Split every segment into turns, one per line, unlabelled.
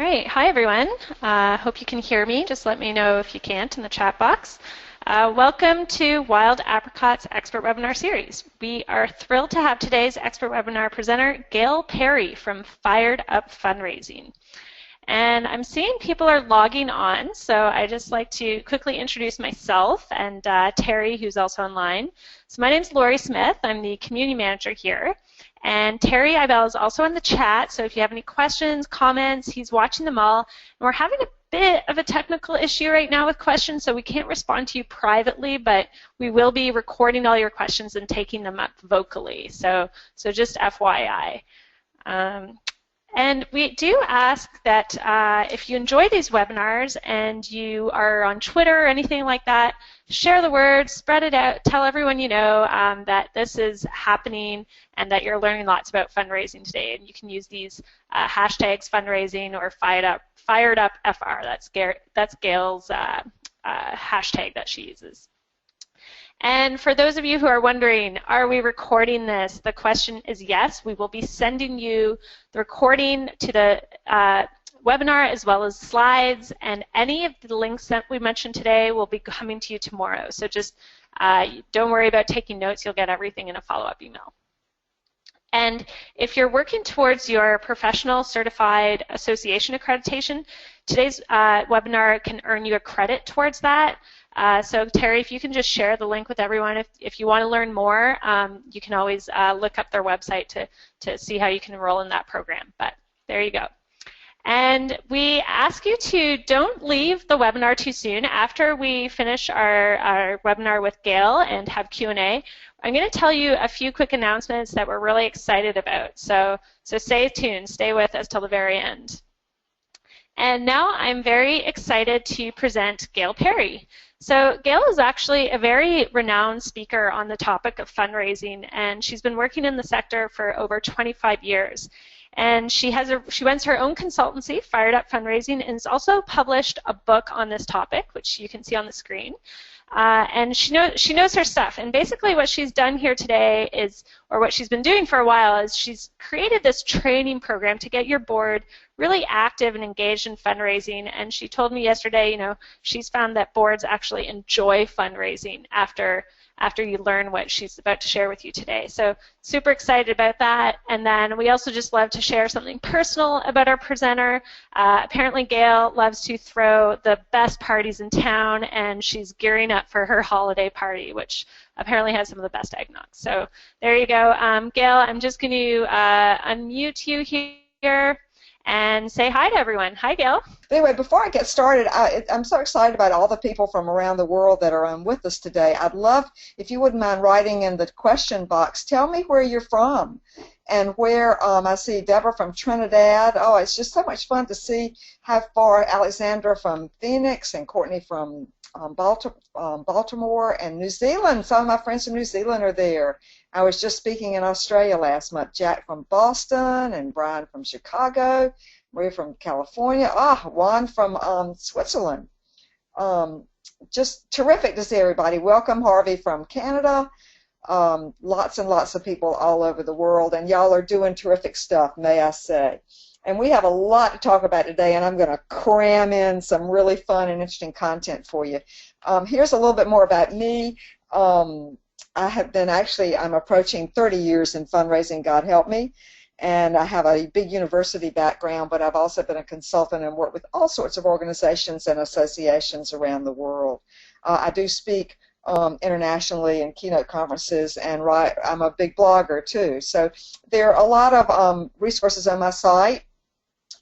All right, hi everyone. Hope you can hear me. Just let me know if you can't in the chat box. Welcome to Wild Apricot's Expert Webinar Series. We are thrilled to have today's expert webinar presenter, Gail Perry from Fired Up Fundraising. And I'm seeing people are logging on, so I just like to quickly introduce myself and Terry, who's also online. So my name's Lori Smith. I'm the community manager here. And Terry Ibel is also in the chat, so if you have any questions, comments, he's watching them all. And we're having a bit of a technical issue right now with questions, so we can't respond to you privately, but we will be recording all your questions and taking them up vocally. So just FYI. And we do ask that if you enjoy these webinars and you are on Twitter or anything like that, share the word, spread it out, tell everyone you know that this is happening and that you're learning lots about fundraising today. And you can use these hashtags fundraising or fired up FR. That's Gail's hashtag that she uses. And for those of you who are wondering, are we recording this? The question is yes. We will be sending you the recording to the webinar as well as slides, and any of the links that we mentioned today will be coming to you tomorrow. So just don't worry about taking notes. You'll get everything in a follow-up email. And if you're working towards your professional certified association accreditation, today's webinar can earn you a credit towards that. So Terry, if you can just share the link with everyone. If you want to learn more, you can always look up their website to see how you can enroll in that program. But there you go. And we ask you to don't leave the webinar too soon. After we finish our webinar with Gail and have Q&A, I'm going to tell you a few quick announcements that we're really excited about. So stay tuned, stay with us till the very end. And now I'm very excited to present Gail Perry. So Gail is actually a very renowned speaker on the topic of fundraising, and she's been working in the sector for over 25 years. And she runs her own consultancy, Fired Up Fundraising, and has also published a book on this topic, which you can see on the screen. And she knows her stuff. And basically what she's done here today is, or what she's been doing for a while, is she's created this training program to get your board really active and engaged in fundraising. And she told me yesterday, she's found that boards actually enjoy fundraising after you learn what she's about to share with you today. So super excited about that. And then we also just love to share something personal about our presenter. Apparently Gail loves to throw the best parties in town, and she's gearing up for her holiday party, which apparently has some of the best eggnog. So there you go. Gail, I'm just going to unmute you here and say hi to everyone. Hi, Gail.
Anyway, before I get started, I'm so excited about all the people from around the world that are with us today. I'd love, if you wouldn't mind writing in the question box, tell me where you're from and where. I see Deborah from Trinidad. Oh, it's just so much fun to see how far Alexandra from Phoenix and Courtney from Baltimore and New Zealand. Some of my friends from New Zealand are there. I was just speaking in Australia last month. Jack from Boston and Brian from Chicago, Maria from California, Juan from Switzerland. Just terrific to see everybody. Welcome, Harvey from Canada. Lots and lots of people all over the world, and y'all are doing terrific stuff, may I say. And we have a lot to talk about today, and I'm going to cram in some really fun and interesting content for you. Here's a little bit more about me. I'm approaching 30 years in fundraising, God help me, and I have a big university background, but I've also been a consultant and worked with all sorts of organizations and associations around the world. I do speak internationally in keynote conferences, and I'm a big blogger too. So there are a lot of resources on my site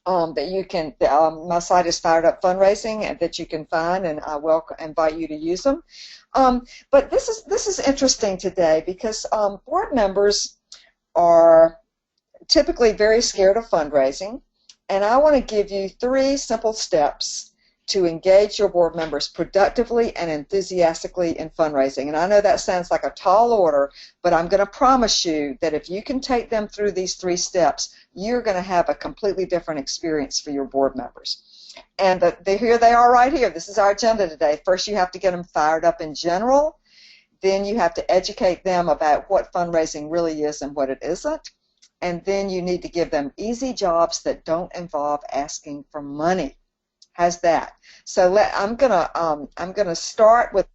that you can. My site is Fired Up Fundraising, and that you can find, and I invite you to use them. But this is interesting today because board members are typically very scared of fundraising, and I want to give you 3 simple steps to engage your board members productively and enthusiastically in fundraising. And I know that sounds like a tall order, but I'm going to promise you that if you can take them through these 3 steps, you're going to have a completely different experience for your board members. And here they are right here. This is our agenda today. First, you have to get them fired up in general. Then you have to educate them about what fundraising really is and what it isn't. and then you need to give them easy jobs that don't involve asking for money. How's that? So I'm gonna start with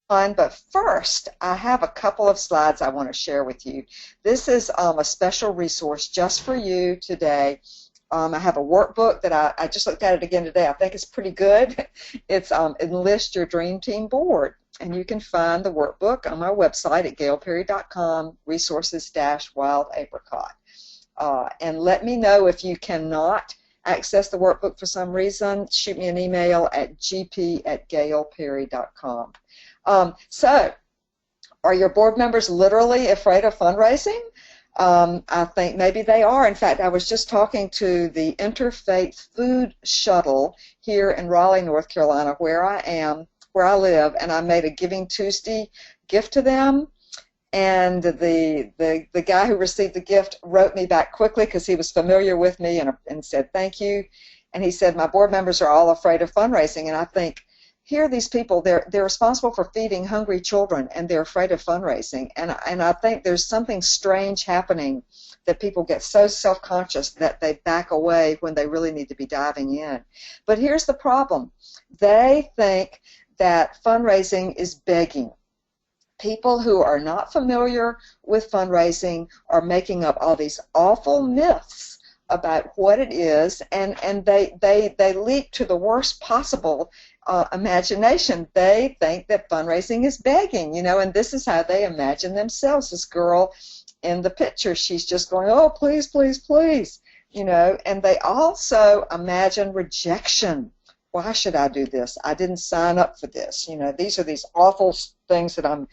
one, but first I have a couple of slides I want to share with you. This is a special resource just for you today. I have a workbook that I just looked at it again today. I think it's pretty good. It's Enlist Your Dream Team Board. And you can find the workbook on my website at gailperry.com, resources-wild apricot. And let me know if you cannot access the workbook for some reason. Shoot me an email at gp@gailperry.com. So, are your board members literally afraid of fundraising? I think maybe they are. In fact, I was just talking to the Interfaith Food Shuttle here in Raleigh, North Carolina, where I live, and I made a Giving Tuesday gift to them. And the guy who received the gift wrote me back quickly because he was familiar with me and said thank you. And he said, my board members are all afraid of fundraising. And I think, here are these people, they're responsible for feeding hungry children, and they're afraid of fundraising. And I think there's something strange happening, that people get so self-conscious that they back away when they really need to be diving in. But here's the problem. They think that fundraising is begging. People who are not familiar with fundraising are making up all these awful myths about what it is, and they leap to the worst possible imagination. They think that fundraising is begging, and this is how they imagine themselves. This girl in the picture, she's just going, oh, please, please, please, and they also imagine rejection. Why should I do this? I didn't sign up for this. These are these awful things that I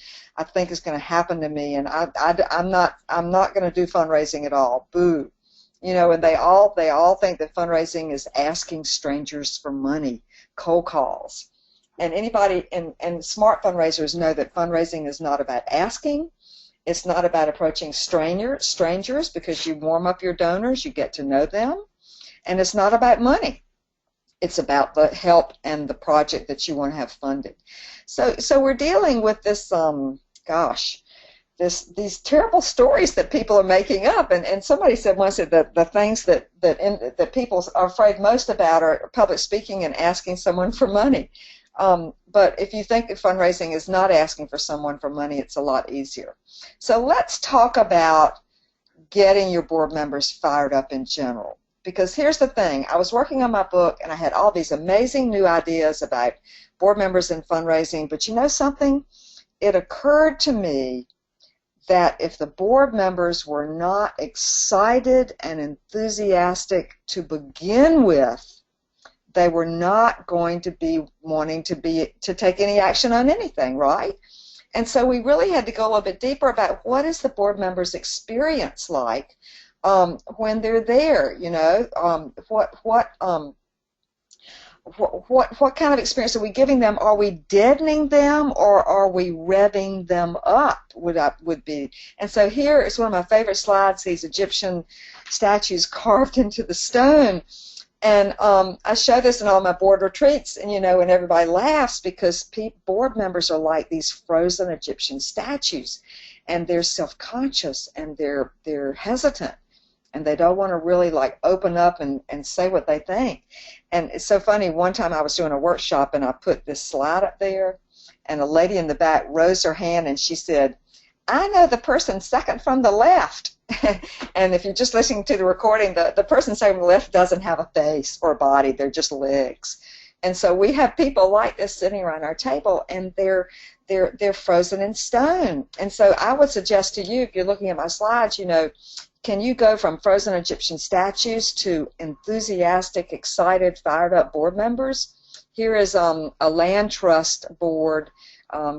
think is going to happen to me, and I'm not going to do fundraising at all. Boo. And they all think that fundraising is asking strangers for money, cold calls. And anybody and smart fundraisers know that fundraising is not about asking. It's not about approaching strangers, because you warm up your donors, you get to know them, and it's not about money. It's about the help and the project that you want to have funded. So we're dealing with this, these terrible stories that people are making up. And somebody said once that the things that people are afraid most about are public speaking and asking someone for money. But if you think that fundraising is not asking for someone for money, it's a lot easier. So let's talk about getting your board members fired up in general. Because here's the thing, I was working on my book and I had all these amazing new ideas about board members and fundraising, but you know something? It occurred to me that if the board members were not excited and enthusiastic to begin with, they were not going to be wanting to take any action on anything, right? And so we really had to go a little bit deeper about what is the board members' experience like when they're there, what kind of experience are we giving them? Are we deadening them, or are we revving them up? Would be. And so here is one of my favorite slides, these Egyptian statues carved into the stone. And I show this in all my board retreats, and and everybody laughs because board members are like these frozen Egyptian statues, and they're self-conscious and they're hesitant. And they don't want to really open up and say what they think. And it's so funny, one time I was doing a workshop and I put this slide up there, and a lady in the back rose her hand and she said, I know the person second from the left. And if you're just listening to the recording, the person second from the left doesn't have a face or a body, they're just legs. And so we have people like this sitting around our table, and they're frozen in stone. And so I would suggest to you, if you're looking at my slides, can you go from frozen Egyptian statues to enthusiastic, excited, fired up board members? Here is a land trust board.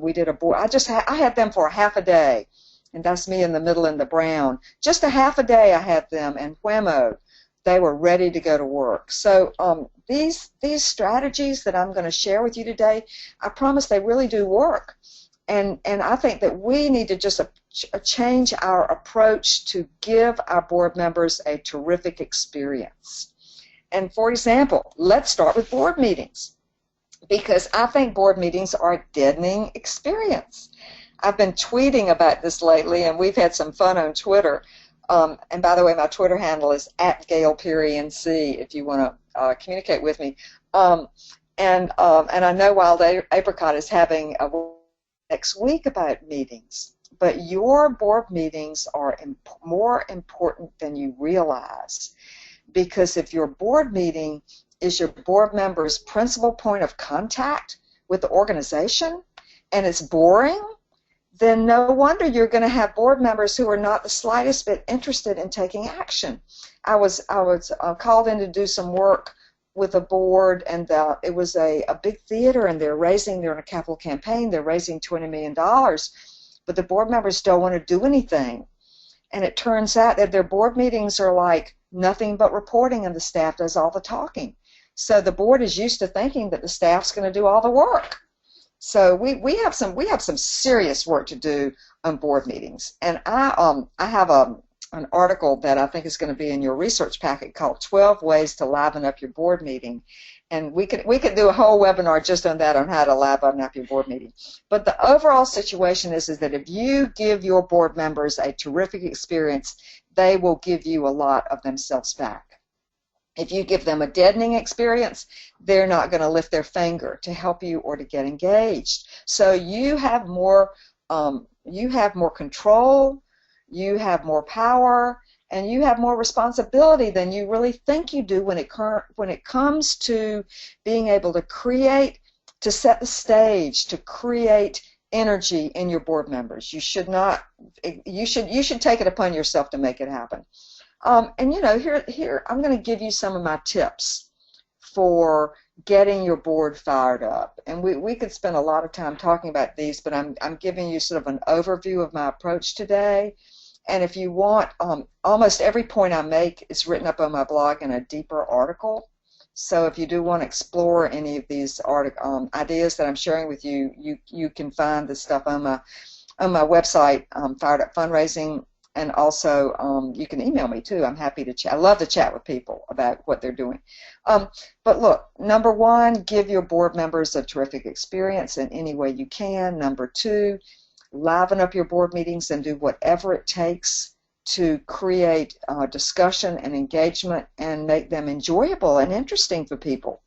We did a board. I had them for a half a day, and that's me in the middle in the brown. Just a half a day I had them, and whammo, they were ready to go to work. So these strategies that I'm going to share with you today, I promise they really do work. And I think that we need to just change our approach to give our board members a terrific experience. And for example, let's start with board meetings, because I think board meetings are a deadening experience. I've been tweeting about this lately, and we've had some fun on Twitter. And by the way, my Twitter handle is @GailPerryNC if you want to communicate with me. And I know Wild Apricot is having a next week about meetings, but your board meetings are more important than you realize, because if your board meeting is your board member's principal point of contact with the organization and it's boring, then no wonder you're going to have board members who are not the slightest bit interested in taking action. I was called in to do some work with a board, and it was a big theater, and they're in a capital campaign. They're raising $20 million, but the board members don't want to do anything. And it turns out that their board meetings are like nothing but reporting, and the staff does all the talking. So the board is used to thinking that the staff's going to do all the work. So we have some serious work to do on board meetings. And I have an article that I think is going to be in your research packet called 12 Ways to Liven Up Your Board Meeting. And we could do a whole webinar just on that, on how to liven up your board meeting. But the overall situation is that if you give your board members a terrific experience, they will give you a lot of themselves back. If you give them a deadening experience, they're not going to lift their finger to help you or to get engaged. So you have more control, you have more power, and you have more responsibility than you really think you do when it comes to being able to create, to set the stage, to create energy in your board members. You should take it upon yourself to make it happen. And you know, here I'm going to give you some of my tips for getting your board fired up. And we could spend a lot of time talking about these, but I'm giving you sort of an overview of my approach today. And if you want, almost every point I make is written up on my blog in a deeper article. So if you do want to explore any of these ideas that I'm sharing with you, you can find the stuff on my website, Fired Up Fundraising. And also, you can email me too. I'm happy to chat. I love to chat with people about what they're doing. But look, number one, give your board members a terrific experience in any way you can. Number two, liven up your board meetings and do whatever it takes to create discussion and engagement and make them enjoyable and interesting for people.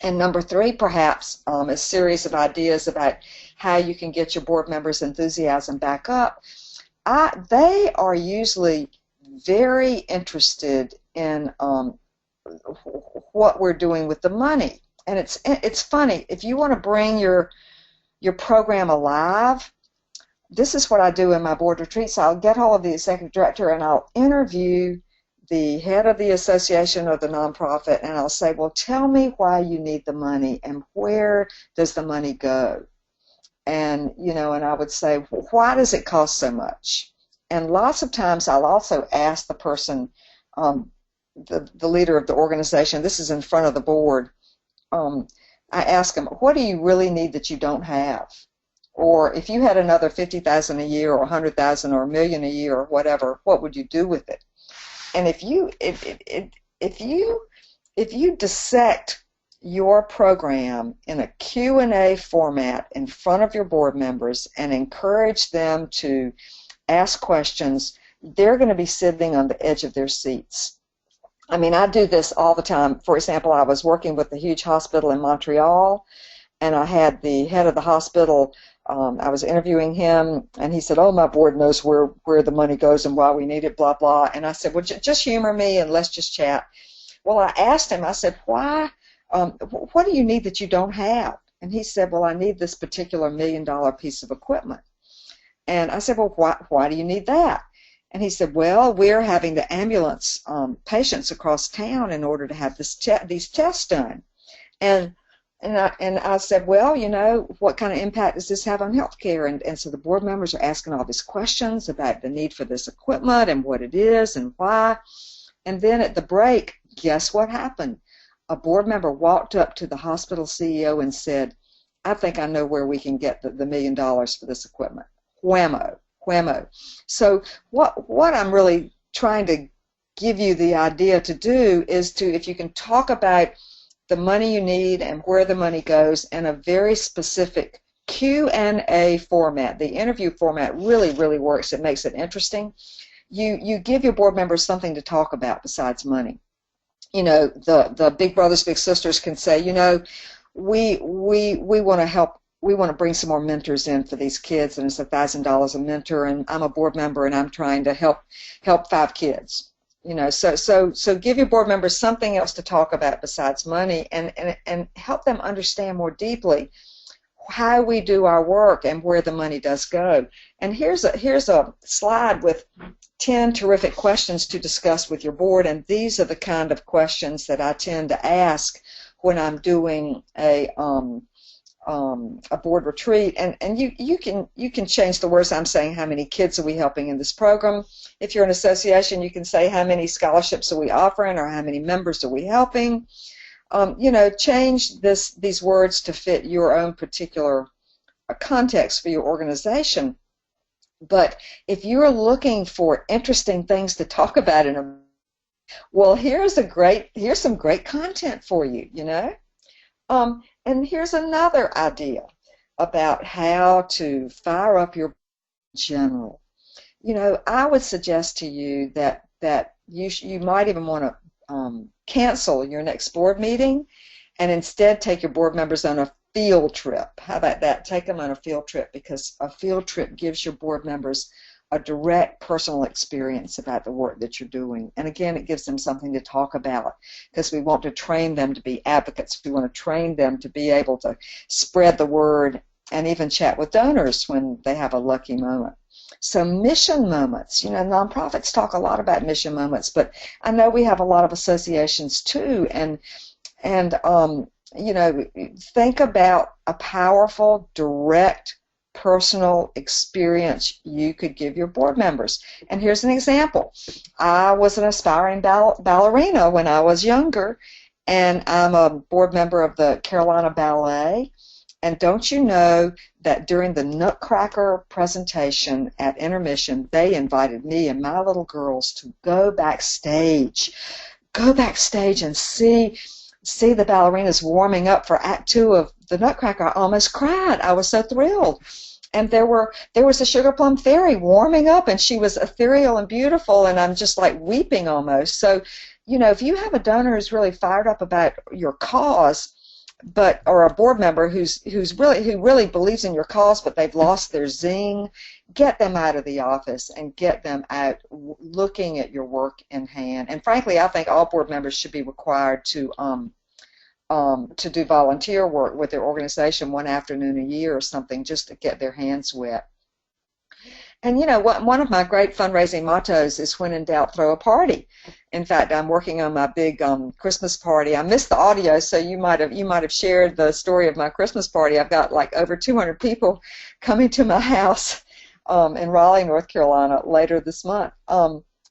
And number three, perhaps, a series of ideas about how you can get your board members' enthusiasm back up. They are usually very interested in what we're doing with the money. And it's funny, if you want to bring your program alive, this is what I do in my board retreats. I'll get hold of the executive director and I'll interview the head of the association or the nonprofit, and I'll say, well, tell me why you need the money and where does the money go? And, you know, and I would say, well, why does it cost so much? And lots of times I'll also ask the person, the leader of the organization, this is in front of the board, I ask them, what do you really need that you don't have? Or if you had another $50,000 a year or $100,000 or $1 million a year or whatever, what would you do with it? And if you dissect your program in a Q&A format in front of your board members and encourage them to ask questions, they're going to be sitting on the edge of their seats. I mean, I do this all the time. For example, I was working with a huge hospital in Montreal, and I had the head of the hospital, I was interviewing him, and he said, oh, my board knows where the money goes and why we need it, blah, blah. And I said, well, just humor me and let's just chat. Well, I asked him, I said, why, what do you need that you don't have? And he said, well, I need this particular $1 million piece of equipment. And I said, well, why do you need that? And he said, well, we're having to ambulance patients across town in order to have these tests done. And I said, well, you know, what kind of impact does this have on healthcare? And so the board members are asking all these questions about the need for this equipment and what it is and why. And then at the break, guess what happened? A board member walked up to the hospital CEO and said, I think I know where we can get the $1 million for this equipment. Whammo. So what I'm really trying to give you the idea to do is to, if you can talk about the money you need and where the money goes in a very specific Q&A format. The interview format really, really works. It makes it interesting. you give your board members something to talk about besides money. You know, the big brothers, big sisters can say, you know, we want to help. We want to bring some more mentors in for these kids, and it's $1,000 a mentor, and I'm a board member, and I'm trying to help 5 kids. You know, so give your board members something else to talk about besides money, and help them understand more deeply how we do our work and where the money does go. And here's a slide with 10 terrific questions to discuss with your board, and these are the kind of questions that I tend to ask when I'm doing a board retreat. And you can change the words. I'm saying, how many kids are we helping in this program? If you're an association, you can say, how many scholarships are we offering, or how many members are we helping? You know, change these words to fit your own particular context for your organization. But if you're looking for interesting things to talk about well, here's some great content for you, you know. And here's another idea about how to fire up your general. You know, I would suggest to you that you might even want to cancel your next board meeting and instead take your board members on a field trip. How about that? Take them on a field trip, because a field trip gives your board members a direct personal experience about the work that you're doing. And again, it gives them something to talk about, because we want to train them to be advocates. We want to train them to be able to spread the word and even chat with donors when they have a lucky moment. So mission moments, you know, nonprofits talk a lot about mission moments, but I know we have a lot of associations too, and you know, think about a powerful, direct, personal experience you could give your board members. And here's an example. I was an aspiring ballerina when I was younger, and I'm a board member of the Carolina Ballet. And don't you know that during the Nutcracker presentation at intermission, they invited me and my little girls to go backstage and see the ballerinas warming up for Act 2 of the Nutcracker. I almost cried. I was so thrilled. And there was a Sugar Plum Fairy warming up, and she was ethereal and beautiful, and I'm just like weeping almost. So, you know, if you have a donor who's really fired up about your cause, or a board member who really believes in your cause, but they've lost their zing, get them out of the office and get them out looking at your work in hand. And frankly, I think all board members should be required to do volunteer work with their organization one afternoon a year or something, just to get their hands wet. And you know, one of my great fundraising mottos is, when in doubt, throw a party. In fact, I'm working on my big Christmas party. I missed the audio, so you might have shared the story of my Christmas party. I've got like over 200 people coming to my house in Raleigh, North Carolina, later this month.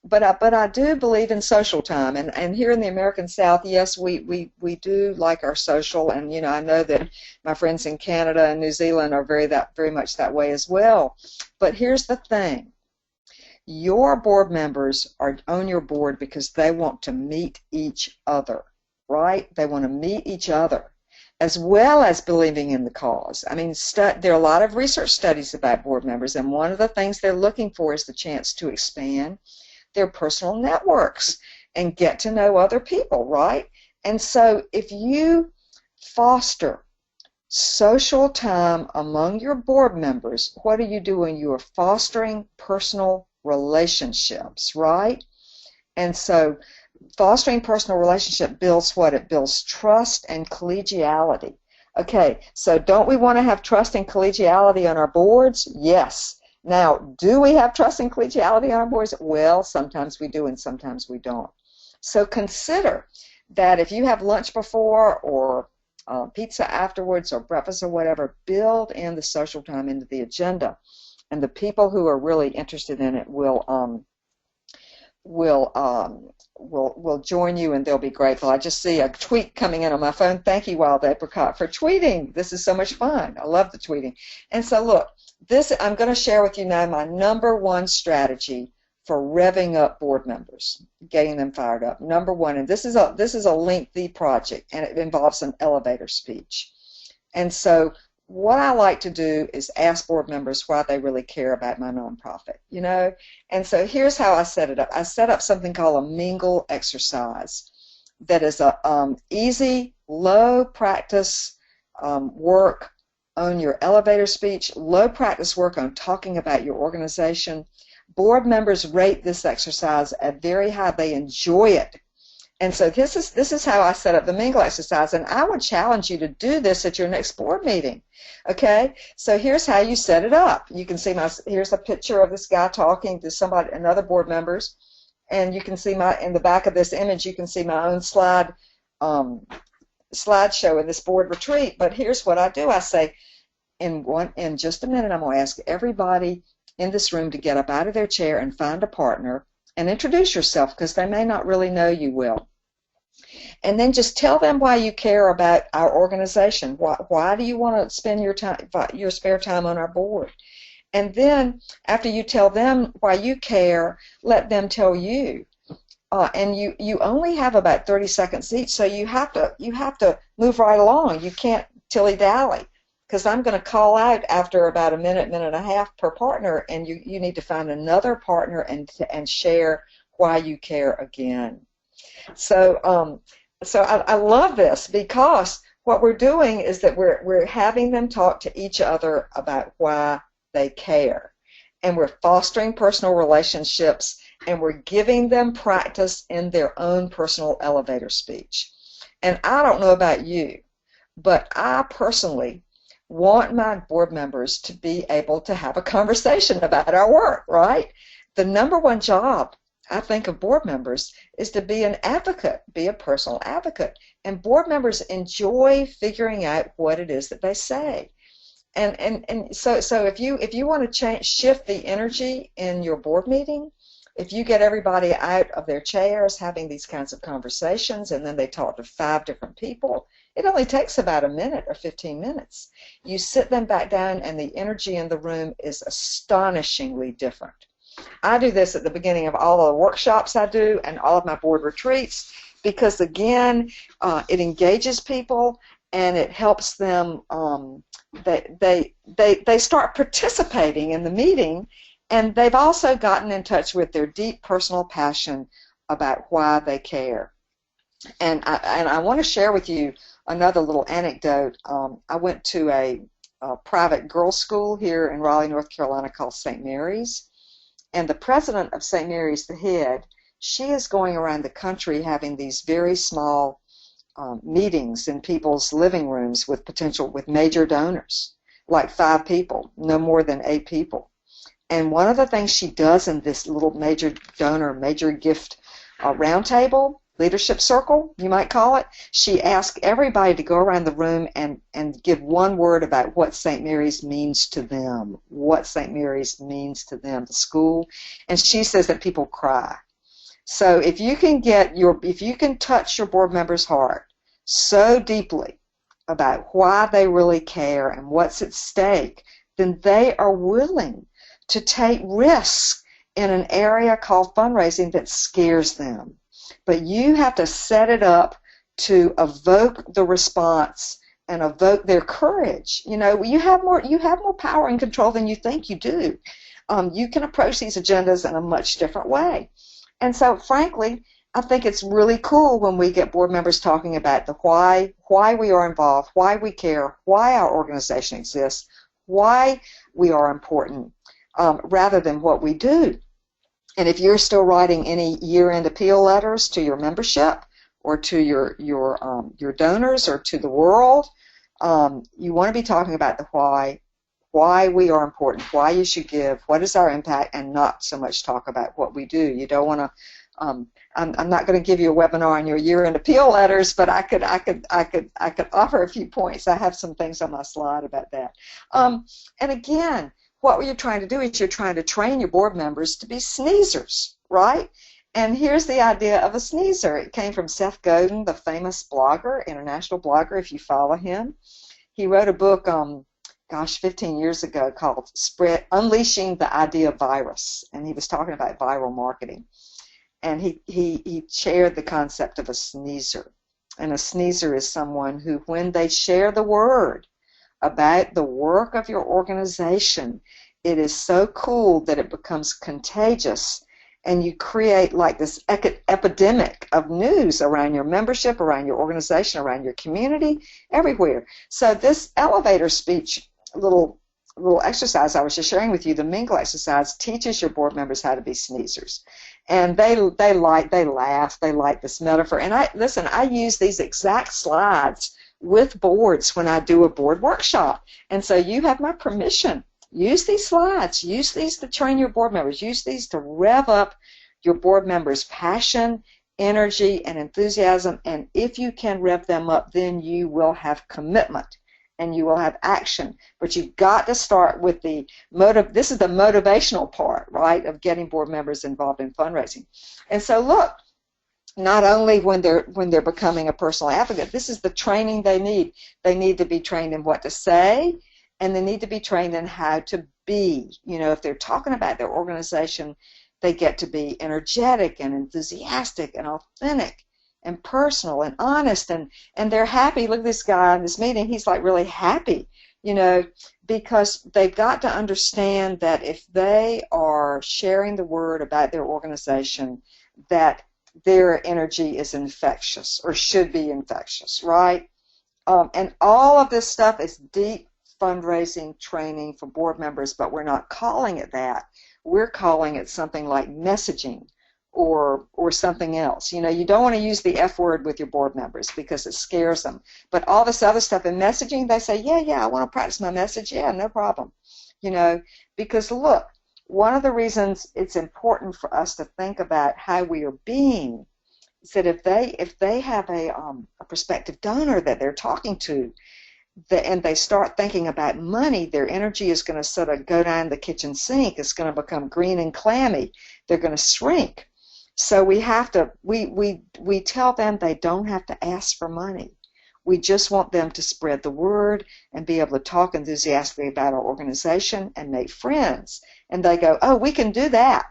But I do believe in social time, and here in the American South, yes, we do like our social, and you know, I know that my friends in Canada and New Zealand are very much that way as well. But here's the thing: your board members are on your board because they want to meet each other, right? They want to meet each other, as well as believing in the cause. I mean, there are a lot of research studies about board members, and one of the things they're looking for is the chance to expand their personal networks and get to know other people, right? And so if you foster social time among your board members, what are you doing? You are fostering personal relationships, right? And so fostering personal relationship builds what? It builds trust and collegiality. Okay, so don't we want to have trust and collegiality on our boards? Yes. Now, do we have trust and collegiality on our boards? Well, sometimes we do and sometimes we don't. So consider that if you have lunch before, or pizza afterwards, or breakfast or whatever, build in the social time into the agenda. And the people who are really interested in it will join you, and they'll be grateful. I just see a tweet coming in on my phone. Thank you, Wild Apricot, for tweeting. This is so much fun. I love the tweeting. And so look, I'm going to share with you now my #1 strategy for revving up board members, getting them fired up. #1, and this is a lengthy project, and it involves an elevator speech. And so what I like to do is ask board members why they really care about my nonprofit, you know? And so here's how I set it up. I set up something called a mingle exercise that is a easy, low practice work on your elevator speech, low practice work on talking about your organization. Board members rate this exercise at very high. They enjoy it. And so this is how I set up the mingle exercise, and I would challenge you to do this at your next board meeting. Okay, so here's how you set it up. You can see here's a picture of this guy talking to somebody, another board members, and you can see in the back of this image, you can see my own slideshow in this board retreat. But here's what I do. I say, in just a minute, I'm going to ask everybody in this room to get up out of their chair and find a partner and introduce yourself, because they may not really know you well. And then just tell them why you care about our organization. Why do you want to spend your spare time on our board? And then after you tell them why you care, let them tell you. And you only have about 30 seconds each, so you have to move right along. You can't tilly-dally, because I'm going to call out after about a minute and a half per partner, and you need to find another partner and share why you care again. So I love this, because what we're doing is that we're having them talk to each other about why they care, and we're fostering personal relationships, and we're giving them practice in their own personal elevator speech. And I don't know about you, but I personally want my board members to be able to have a conversation about our work, right? The number one job, I think, of board members is to be an advocate, be a personal advocate. And board members enjoy figuring out what it is that they say. And so if you want to shift the energy in your board meeting, if you get everybody out of their chairs having these kinds of conversations, and then they talk to 5 different people, it only takes about a minute or 15 minutes. You sit them back down, and the energy in the room is astonishingly different. I do this at the beginning of all the workshops I do and all of my board retreats, because, again, it engages people, and it helps them. They start participating in the meeting, and they've also gotten in touch with their deep personal passion about why they care. And I want to share with you another little anecdote. I went to a private girls' school here in Raleigh, North Carolina, called St. Mary's. And the president of St. Mary's, the head, she is going around the country having these very small meetings in people's living rooms with major donors, like 5 people, no more than 8 people. And one of the things she does in this little major donor, major gift roundtable, leadership circle, you might call it, she asks everybody to go around the room and give one word about what St. Mary's means to them, what St. Mary's means to them, the school. And she says that people cry. So if you can touch your board member's heart so deeply about why they really care and what's at stake, then they are willing to take risks in an area called fundraising that scares them. But you have to set it up to evoke the response and evoke their courage. You know, you have more power and control than you think you do. You can approach these agendas in a much different way. And so, frankly, I think it's really cool when we get board members talking about the why we are involved, why we care, why our organization exists, why we are important, rather than what we do. And if you're still writing any year-end appeal letters to your membership or to your donors or to the world, you want to be talking about the why we are important, why you should give, what is our impact, and not so much talk about what we do. You don't want to. I'm not going to give you a webinar on your year-end appeal letters, but I could offer a few points. I have some things on my slide about that. And again, what you're trying to do is you're trying to train your board members to be sneezers, right? And here's the idea of a sneezer. It came from Seth Godin, the famous blogger, international blogger, if you follow him. He wrote a book, 15 years ago called Unleashing the Idea Virus, and he was talking about viral marketing. And he shared the concept of a sneezer. And a sneezer is someone who, when they share the word about the work of your organization, it is so cool that it becomes contagious, and you create like this epidemic of news around your membership, around your organization, around your community, everywhere. So this elevator speech little exercise I was just sharing with you, the mingle exercise, teaches your board members how to be sneezers. And they laugh, they like this metaphor. And I use these exact slides with boards when I do a board workshop. And so you have my permission. Use these slides. Use these to train your board members. Use these to rev up your board members' passion, energy, and enthusiasm. And if you can rev them up, then you will have commitment and you will have action. But you've got to start with the this is the motivational part, right, of getting board members involved in fundraising. And so look, not only when they're becoming a personal advocate, this is the training they need. They need to be trained in what to say, and they need to be trained in how to be. You know, if they're talking about their organization, they get to be energetic and enthusiastic and authentic and personal and honest, and they're happy. Look at this guy in this meeting. He's like really happy, you know, because they've got to understand that if they are sharing the word about their organization, that their energy is infectious or should be infectious, right? And all of this stuff is deep fundraising training for board members, but we're not calling it that. We're calling it something like messaging or something else. You know, you don't want to use the F word with your board members because it scares them. But all this other stuff in messaging, they say, yeah, I want to practice my message. Yeah, no problem. You know, because look, one of the reasons it's important for us to think about how we are being is that if they have a prospective donor that they're talking to, and they start thinking about money, their energy is going to sort of go down the kitchen sink. It's going to become green and clammy. They're going to shrink. So we have to, we tell them they don't have to ask for money. We just want them to spread the word and be able to talk enthusiastically about our organization and make friends. And they go, oh, we can do that.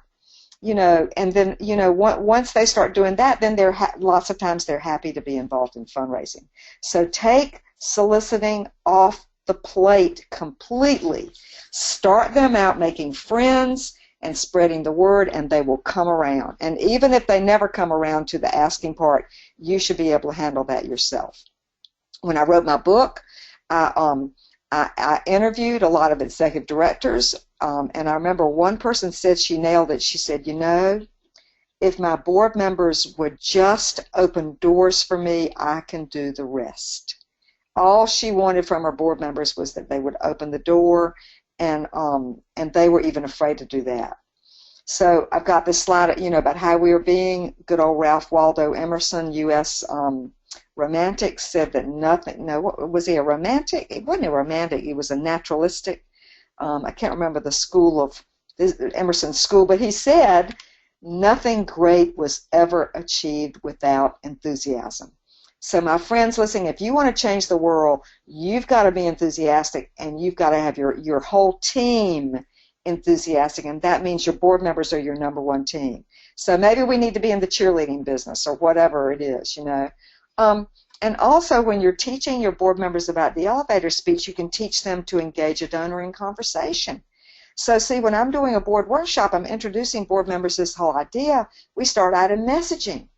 You know, and then, you know, once they start doing that, then lots of times they're happy to be involved in fundraising. So take soliciting off the plate completely. Start them out making friends and spreading the word, and they will come around. And even if they never come around to the asking part, you should be able to handle that yourself. When I wrote my book, I interviewed a lot of executive directors, and I remember one person said she nailed it. She said, you know, if my board members would just open doors for me, I can do the rest. All she wanted from her board members was that they would open the door, and they were even afraid to do that. So I've got this slide, you know, about how we are being. Good old Ralph Waldo Emerson, U.S. romantic, said that nothing. No, was he a romantic? He wasn't a romantic. He was a naturalistic. I can't remember the school of Emerson's school, but he said nothing great was ever achieved without enthusiasm. So my friends listening, if you want to change the world, you've got to be enthusiastic, and you've got to have your whole team enthusiastic, and that means your board members are your number one team. So maybe we need to be in the cheerleading business or whatever it is, you know. And also when you're teaching your board members about the elevator speech, you can teach them to engage a donor in conversation. So see, when I'm doing a board workshop, I'm introducing board members this whole idea. We start out in messaging.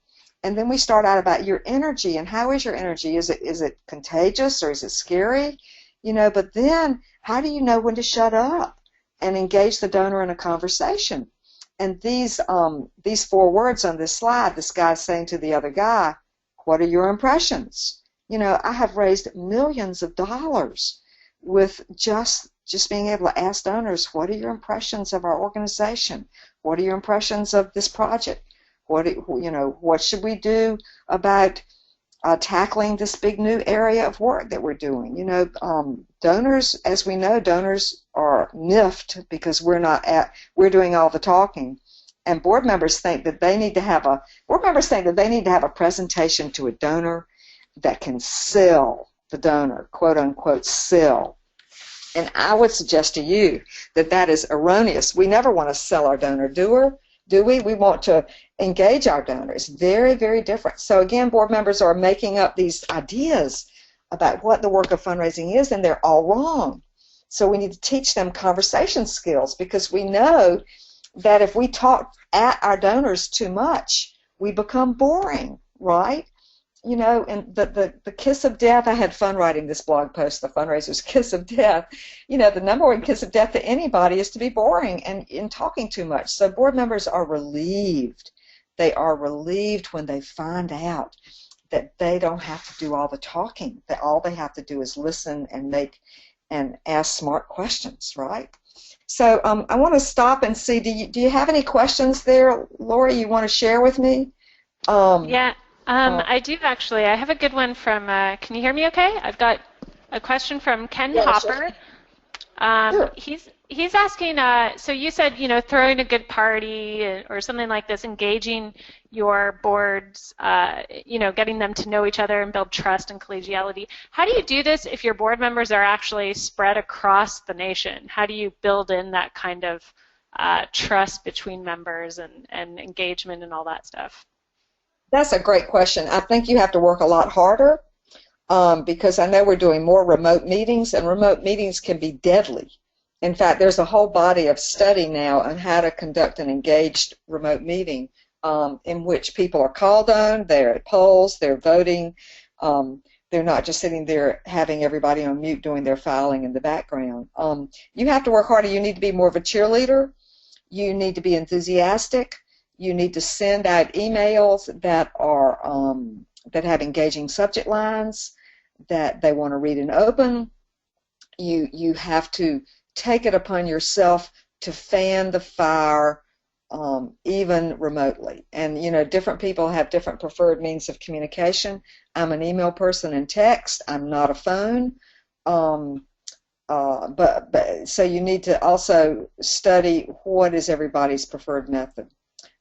And then we start out about your energy, and how is your energy? Is it contagious, or is it scary? You know, but then how do you know when to shut up and engage the donor in a conversation? And these 4 words on this slide, this guy's saying to the other guy, what are your impressions? You know, I have raised millions of dollars with just being able to ask donors, what are your impressions of our organization? What are your impressions of this project? What should we do about tackling this big new area of work that we're doing? You know, donors, as we know, donors are miffed because we're doing all the talking, and board members think that they need to have a presentation to a donor that can sell the donor, quote unquote, sell. And I would suggest to you that is erroneous. We never want to sell our donor, do we? We want to engage our donors. Very, very different. So again, board members are making up these ideas about what the work of fundraising is, and they're all wrong. So we need to teach them conversation skills, because we know that if we talk at our donors too much, we become boring, right? You know, and the kiss of death, I had fun writing this blog post, The Fundraiser's Kiss of Death. You know, the number one kiss of death to anybody is to be boring and in talking too much. So board members are relieved. They are relieved when they find out that they don't have to do all the talking, that all they have to do is listen and ask smart questions, right? So I want to stop and see, do you have any questions there, Lori, you want to share with me?
Yeah, I do actually. I have a good one from, can you hear me okay? I've got a question from Ken Hopper.
Sure.
He's asking, so you said, you know, throwing a good party or something like this, engaging your boards, you know, getting them to know each other and build trust and collegiality. How do you do this if your board members are actually spread across the nation? How do you build in that kind of trust between members and engagement and all that stuff?
That's a great question. I think you have to work a lot harder because I know we're doing more remote meetings, and remote meetings can be deadly. In fact, there's a whole body of study now on how to conduct an engaged remote meeting in which people are called on, they're at polls, they're voting, they're not just sitting there having everybody on mute doing their filing in the background. You have to work harder. You need to be more of a cheerleader. You need to be enthusiastic. You need to send out emails that are that have engaging subject lines that they want to read and open. You have to take it upon yourself to fan the fire even remotely. And, you know, different people have different preferred means of communication. I'm an email person and text. I'm not a phone. But so you need to also study what is everybody's preferred method.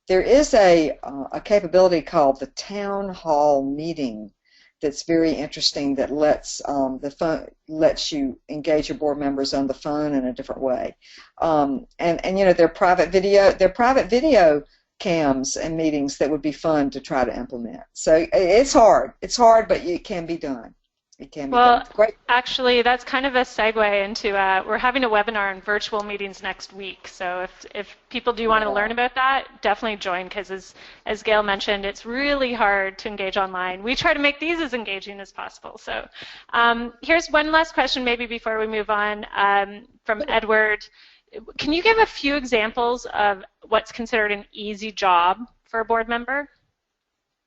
There is a capability called the town hall meeting that's very interesting, that lets lets you engage your board members on the phone in a different way, and you know, they're private video cams and meetings that would be fun to try to implement. So it's hard, but it can be done. It can be done. Great.
Actually, that's kind of a segue into we're having a webinar on virtual meetings next week. So if people do want to learn about that, definitely join, because as Gail mentioned, it's really hard to engage online. We try to make these as engaging as possible. So here's one last question maybe before we move on from Edward. Can you give a few examples of what's considered an easy job for a board member?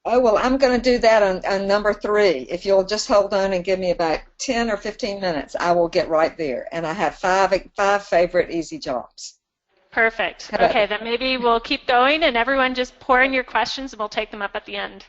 Oh, well, I'm going to do that on number 3. If you'll just hold on and give me about 10 or 15 minutes, I will get right there. And I have five favorite easy jobs.
Perfect. Okay, then maybe we'll keep going, and everyone just pour in your questions, and we'll take them up at the end.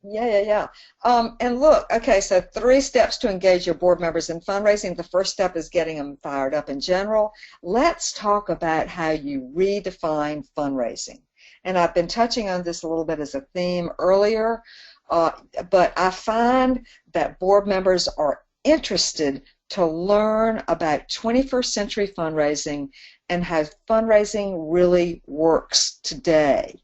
Yeah. And look, okay, so 3 steps to engage your board members in fundraising. The first step is getting them fired up in general. Let's talk about how you redefine fundraising. And I've been touching on this a little bit as a theme earlier, but I find that board members are interested to learn about 21st century fundraising and how fundraising really works today.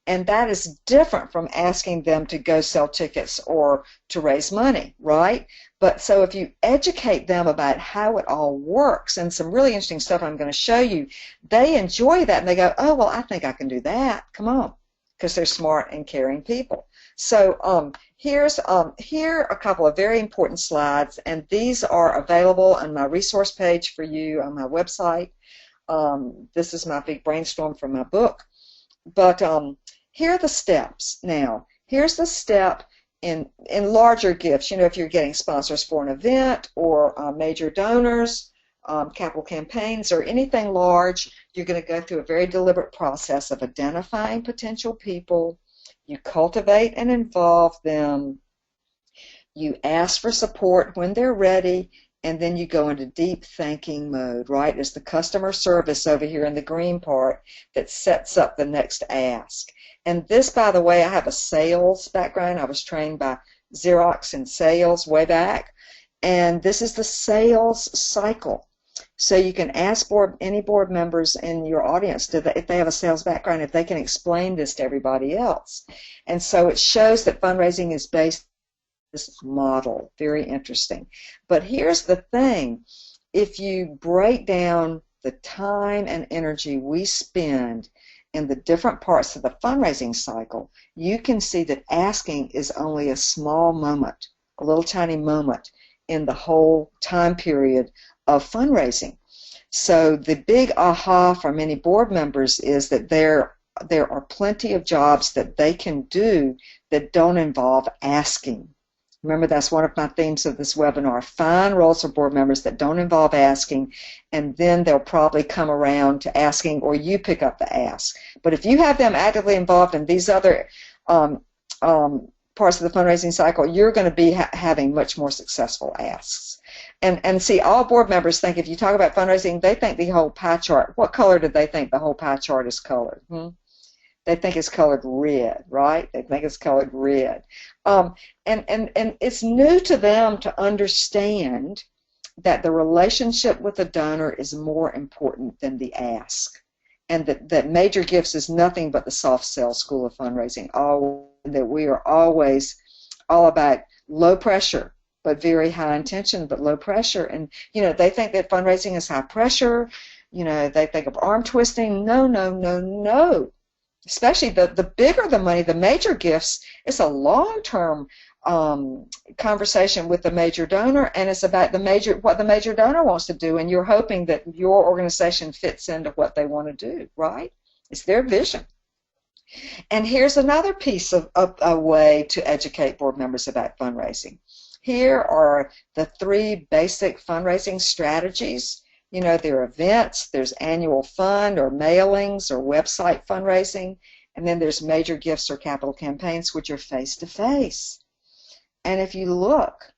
And that is different from asking them to go sell tickets or to raise money, right? But so if you educate them about how it all works, and some really interesting stuff I'm going to show you, they enjoy that and they go, oh, well, I think I can do that. Come on, because they're smart and caring people. So here are a couple of very important slides, and these are available on my resource page for you on my website. This is my big brainstorm from my book. But here are the steps. Now, here's the step in larger gifts. You know, if you're getting sponsors for an event or major donors, capital campaigns, or anything large, you're going to go through a very deliberate process of identifying potential people. You cultivate and involve them. You ask for support when they're ready, and then you go into deep thinking mode, right? It's the customer service over here in the green part that sets up the next ask. And this, by the way, I have a sales background. I was trained by Xerox in sales way back. And this is the sales cycle. So you can ask any board members in your audience if they have a sales background, if they can explain this to everybody else. And so it shows that fundraising is based model. Very interesting. But here's the thing. If you break down the time and energy we spend in the different parts of the fundraising cycle, you can see that asking is only a small moment, a little tiny moment in the whole time period of fundraising. So the big aha for many board members is that there are plenty of jobs that they can do that don't involve asking. Remember, that's one of my themes of this webinar. Find roles for board members that don't involve asking, and then they'll probably come around to asking, or you pick up the ask. But if you have them actively involved in these other parts of the fundraising cycle, you're going to be having much more successful asks. And see, all board members think, if you talk about fundraising, they think the whole pie chart. What color do they think the whole pie chart is colored? They think it's colored red, right? They think it's colored red. And it's new to them to understand that the relationship with the donor is more important than the ask. And that major gifts is nothing but the soft sell school of fundraising. That we are always all about low pressure, but very high intention, but low pressure. And, they think that fundraising is high pressure. They think of arm twisting. No, no, no, no. Especially the bigger the money, the major gifts, it's a long-term conversation with the major donor, and it's about what the major donor wants to do, and you're hoping that your organization fits into what they want to do, right? It's their vision. And here's another piece of a way to educate board members about fundraising. Here are the 3 basic fundraising strategies. There are events, there's annual fund or mailings or website fundraising, and then there's major gifts or capital campaigns, which are face-to-face. And if you look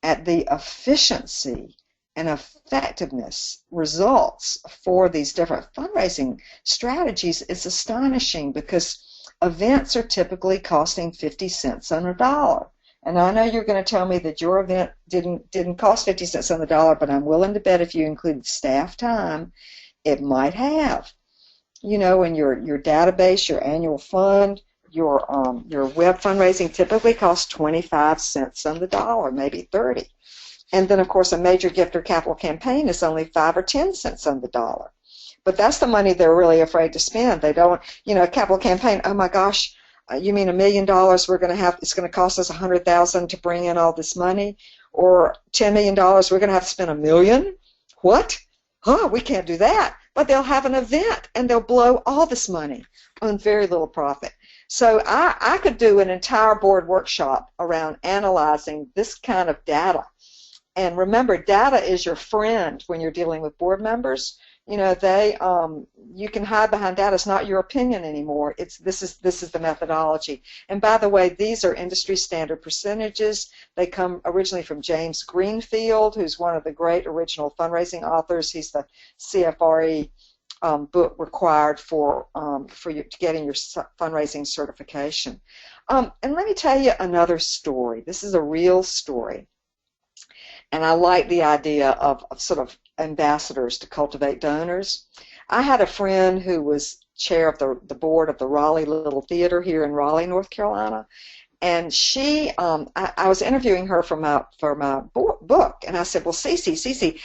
at the efficiency and effectiveness results for these different fundraising strategies, it's astonishing, because events are typically costing 50 cents on a dollar. And I know you're going to tell me that your event didn't cost 50 cents on the dollar, but I'm willing to bet if you included staff time, it might have. In your database, your annual fund, your web fundraising typically costs 25 cents on the dollar, maybe 30. And then, of course, a major gift or capital campaign is only 5 or 10 cents on the dollar. But that's the money they're really afraid to spend. They don't, a capital campaign, oh my gosh, you mean $1 million it's going to cost us $100,000 to bring in all this money? Or $10 million, we're going to have to spend $1 million? What? We can't do that. But they'll have an event, and they'll blow all this money on very little profit. So I could do an entire board workshop around analyzing this kind of data. And remember, data is your friend when you're dealing with board members. You can hide behind data. It's not your opinion anymore. This is the methodology. And by the way, these are industry standard percentages. They come originally from James Greenfield, who's one of the great original fundraising authors. He's the CFRE book required for you getting your fundraising certification. And let me tell you another story. This is a real story. And I like the idea of sort of ambassadors to cultivate donors. I had a friend who was chair of the board of the Raleigh Little Theater here in Raleigh, North Carolina, and she, I was interviewing her for my book, and I said, well, Cece,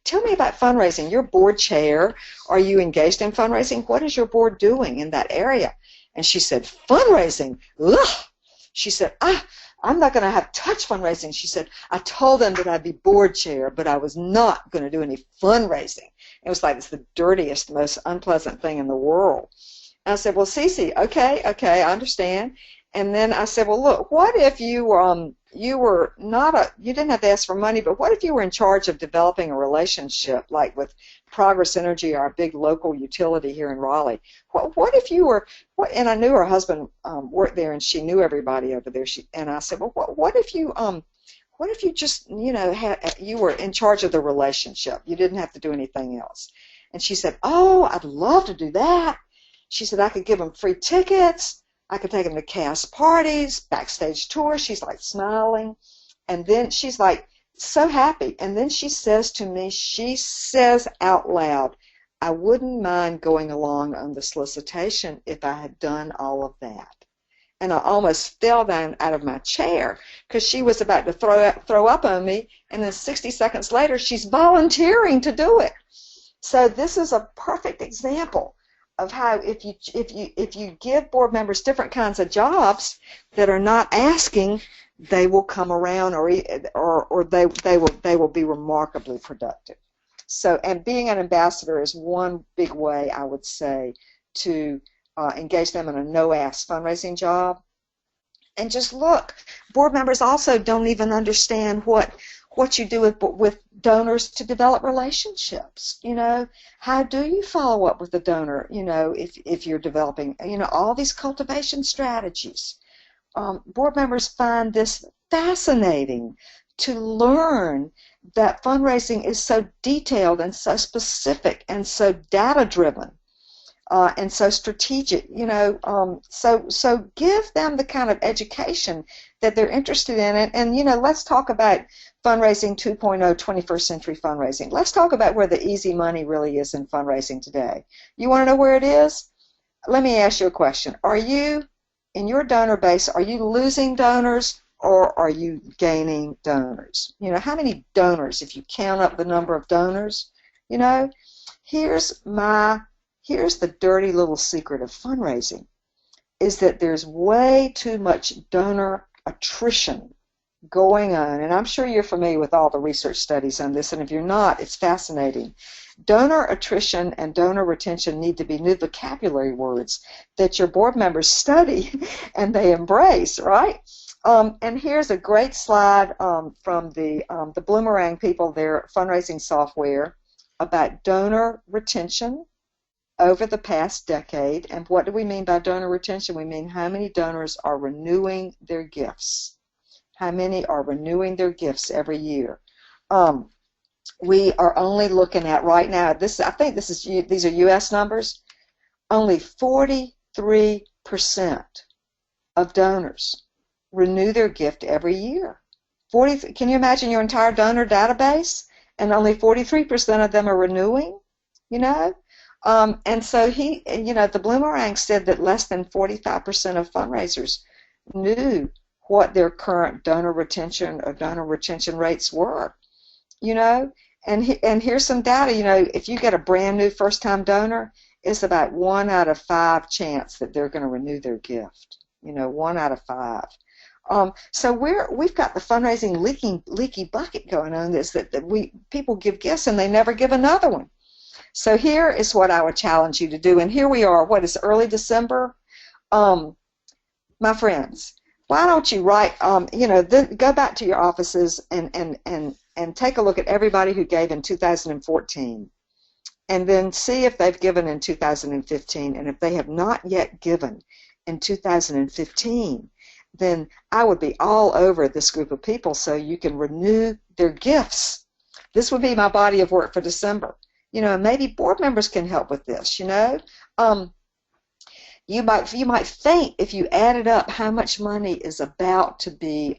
tell me about fundraising. You're board chair. Are you engaged in fundraising? What is your board doing in that area? And she said, fundraising? Ugh. She said, I'm not going to have touch fundraising. She said, I told them that I'd be board chair, but I was not going to do any fundraising. It was like it's the dirtiest, most unpleasant thing in the world. And I said, well, Cece, okay, I understand. And then I said, well, look, what if you didn't have to ask for money, but what if you were in charge of developing a relationship, like with Progress Energy, our big local utility here in Raleigh? What if you were, and I knew her husband worked there, and she knew everybody over there. And I said, well, what if you just, you were in charge of the relationship? You didn't have to do anything else. And she said, oh, I'd love to do that. She said, I could give them free tickets. I could take them to cast parties, backstage tours. She's like smiling. And then she's like so happy. And then she says to me, she says out loud, I wouldn't mind going along on the solicitation if I had done all of that. and I almost fell down out of my chair because she was about to throw up on me, and then 60 seconds later she's volunteering to do it. So this is a perfect example of how if you give board members different kinds of jobs that are not asking, they will come around, or they will be remarkably productive. So, and being an ambassador is one big way, I would say, to engage them in a no-ask fundraising job. And just look, board members also don't even understand what you do with donors to develop relationships. How do you follow up with the donor, if you're developing, all these cultivation strategies. Board members find this fascinating, to learn that fundraising is so detailed and so specific and so data-driven. And so strategic, so give them the kind of education that they're interested in. And let's talk about fundraising 2.0, 21st century fundraising. Let's talk about where the easy money really is in fundraising today. You want to know where it is? Let me ask you a question. Are you, in your donor base, are you losing donors or are you gaining donors? How many donors, if you count up the number of donors? Here's the dirty little secret of fundraising, is that there's way too much donor attrition going on. And I'm sure you're familiar with all the research studies on this, and if you're not, it's fascinating. Donor attrition and donor retention need to be new vocabulary words that your board members study and they embrace, right? And here's a great slide from the Bloomerang people, their fundraising software, about donor retention over the past decade. And what do we mean by donor retention? We mean how many donors are renewing their gifts. How many are renewing their gifts every year? We are only looking at right now, these are U.S. numbers, only 43% of donors renew their gift every year. Can you imagine your entire donor database? And only 43% of them are renewing, And so the Bloomerang said that less than 45% of fundraisers knew what their current donor retention rates were, And here's some data, if you get a brand new first-time donor, it's about 1 out of 5 chance that they're going to renew their gift, 1 out of 5. So we've got the fundraising leaky bucket going on. People give gifts and they never give another one. So here is what I would challenge you to do. And here we are. What is early December? My friends, why don't you write? Go back to your offices and take a look at everybody who gave in 2014, and then see if they've given in 2015. And if they have not yet given in 2015, then I would be all over this group of people so you can renew their gifts. This would be my body of work for December. Maybe board members can help with this, You might think, if you added up how much money is about to be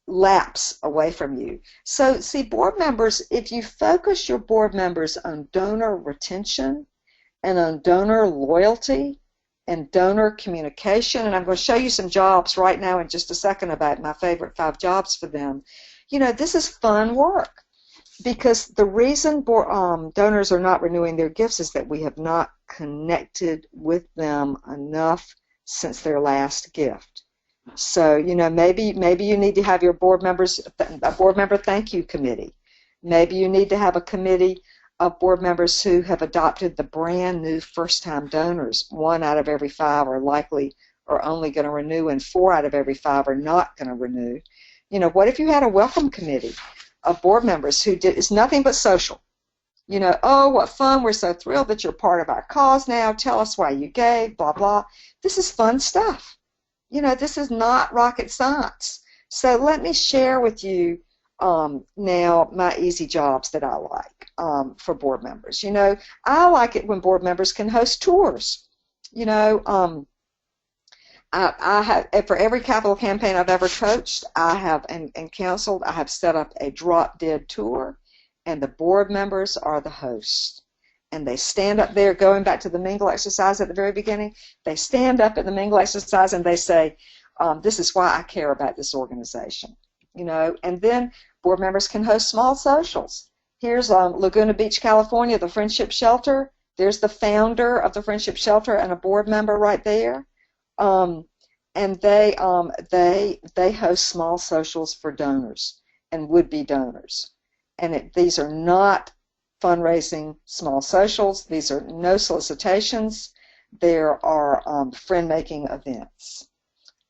lapse away from you. So see, board members, if you focus your board members on donor retention and on donor loyalty and donor communication, and I'm going to show you some jobs right now in just a second about my favorite 5 jobs for them. This is fun work. Because the reason donors are not renewing their gifts is that we have not connected with them enough since their last gift. So, maybe you need to have your board members, a board member thank you committee. Maybe you need to have a committee of board members who have adopted the brand new first-time donors. 1 out of every 5 are likely or only going to renew, and 4 out of every 5 are not going to renew. What if you had a welcome committee of board members who is nothing but social? Oh, what fun, we're so thrilled that you're part of our cause now, tell us why you gave, blah, blah. This is fun stuff. This is not rocket science. So let me share with you now my easy jobs that I like for board members. I like it when board members can host tours. I have, for every capital campaign I've ever coached, I have and counseled, I have set up a drop-dead tour, and the board members are the hosts. and they stand up there, going back to the mingle exercise at the very beginning, they stand up at the mingle exercise and they say, this is why I care about this organization. And then board members can host small socials. Here's Laguna Beach, California, the Friendship Shelter. There's the founder of the Friendship Shelter and a board member right there. And they host small socials for donors and would-be donors. And these are not fundraising small socials. These are no solicitations. There are friend-making events.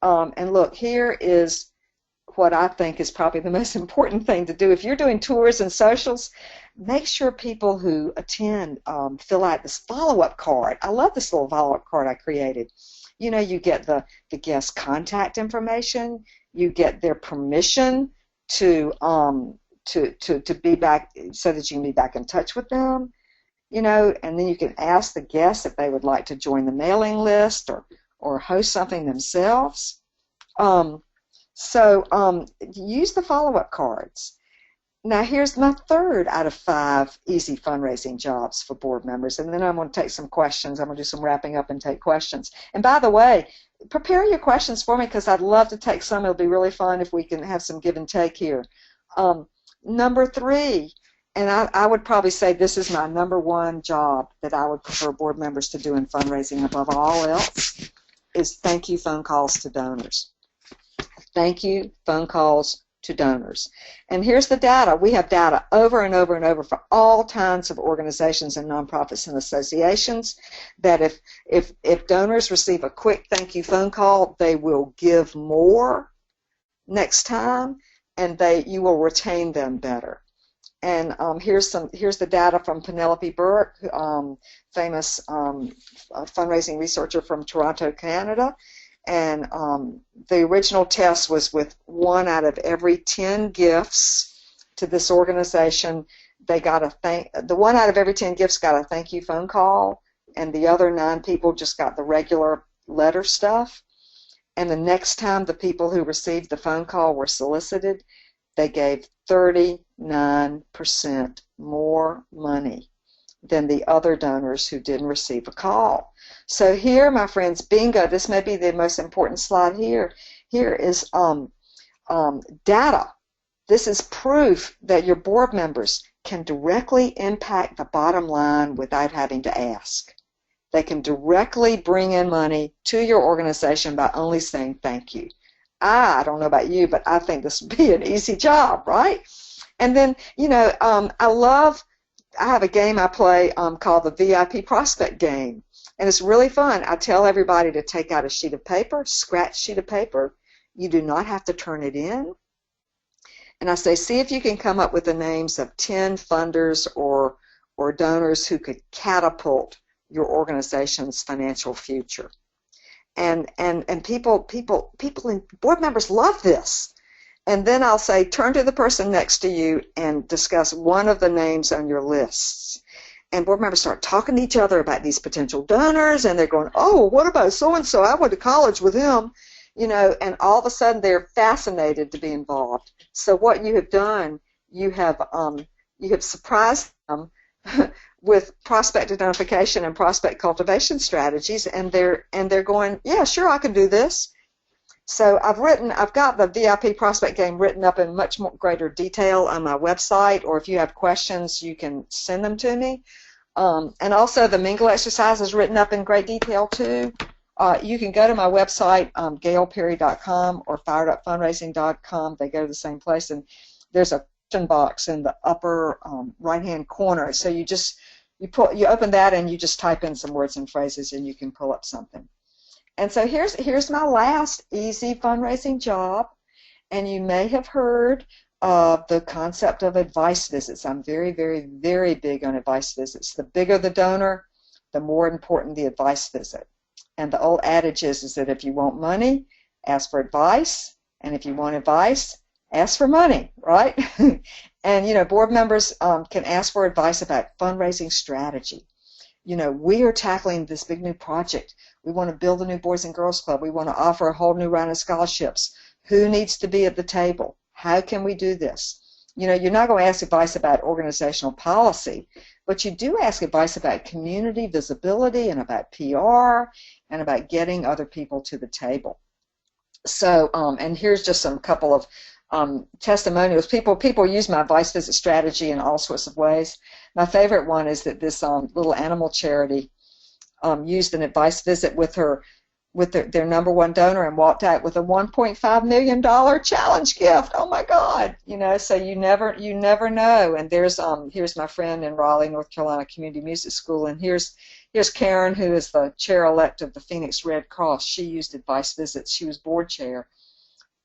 And look, here is what I think is probably the most important thing to do. If you're doing tours and socials, make sure people who attend fill out this follow-up card. I love this little follow-up card I created. You get the guest contact information, you get their permission to be back so that you can be back in touch with them, and then you can ask the guests if they would like to join the mailing list or host something themselves. So use the follow-up cards. Now here's my 3rd out of 5 easy fundraising jobs for board members, and then I'm going to take some questions. I'm going to do some wrapping up and take questions. And by the way, prepare your questions for me because I'd love to take some. It'll be really fun if we can have some give and take here. Number 3, and I would probably say this is my number 1 job that I would prefer board members to do in fundraising above all else, is thank you phone calls to donors. Thank you phone calls to donors. And here's the data. We have data over and over and over for all kinds of organizations and nonprofits and associations that if donors receive a quick thank you phone call, they will give more next time, and you will retain them better. And here's the data from Penelope Burke, famous fundraising researcher from Toronto, Canada. And the original test was with 1 out of every 10 gifts to this organization. The 1 out of every 10 gifts got a thank you phone call, and the other 9 people just got the regular letter stuff. And the next time the people who received the phone call were solicited, they gave 39% more money than the other donors who didn't receive a call. So here, my friends, bingo, this may be the most important slide here. Here is data. This is proof that your board members can directly impact the bottom line without having to ask. They can directly bring in money to your organization by only saying thank you. I don't know about you, but I think this would be an easy job, right? And then, I have a game I play called the VIP Prospect Game, and it's really fun. I tell everybody to take out a sheet of paper, scratch sheet of paper. You do not have to turn it in. And I say, see if you can come up with the names of 10 funders or donors who could catapult your organization's financial future. And people and board members love this. And then I'll say, turn to the person next to you and discuss one of the names on your lists. And board members start talking to each other about these potential donors, and they're going, oh, what about so-and-so? I went to college with him. And all of a sudden they're fascinated to be involved. So what you have done, you have surprised them with prospect identification and prospect cultivation strategies, and they're going, yeah, sure, I can do this. So I've got the VIP Prospect Game written up in much more greater detail on my website, or if you have questions, you can send them to me. And also the Mingle exercise is written up in great detail too. You can go to my website, gailperry.com or firedupfundraising.com. They go to the same place, and there's a question box in the upper right-hand corner. So you open that and you just type in some words and phrases, and you can pull up something. And so here's my last easy fundraising job, and you may have heard of the concept of advice visits. I'm very, very, very big on advice visits. The bigger the donor, the more important the advice visit. And the old adage is that if you want money, ask for advice, and if you want advice, ask for money, right? And board members can ask for advice about fundraising strategy. We are tackling this big new project. We want to build a new Boys and Girls Club. We want to offer a whole new round of scholarships. Who needs to be at the table? How can we do this? You're not going to ask advice about organizational policy, but you do ask advice about community visibility and about PR and about getting other people to the table. So, and here's just some couple of testimonials. People use my advice visit strategy in all sorts of ways. My favorite one is that this little animal charity used an advice visit with their number one donor and walked out with a $1.5 million challenge gift. Oh my God! So you never know. And here's my friend in Raleigh, North Carolina Community Music School, and here's Karen, who is the chair-elect of the Phoenix Red Cross. She used advice visits. She was board chair,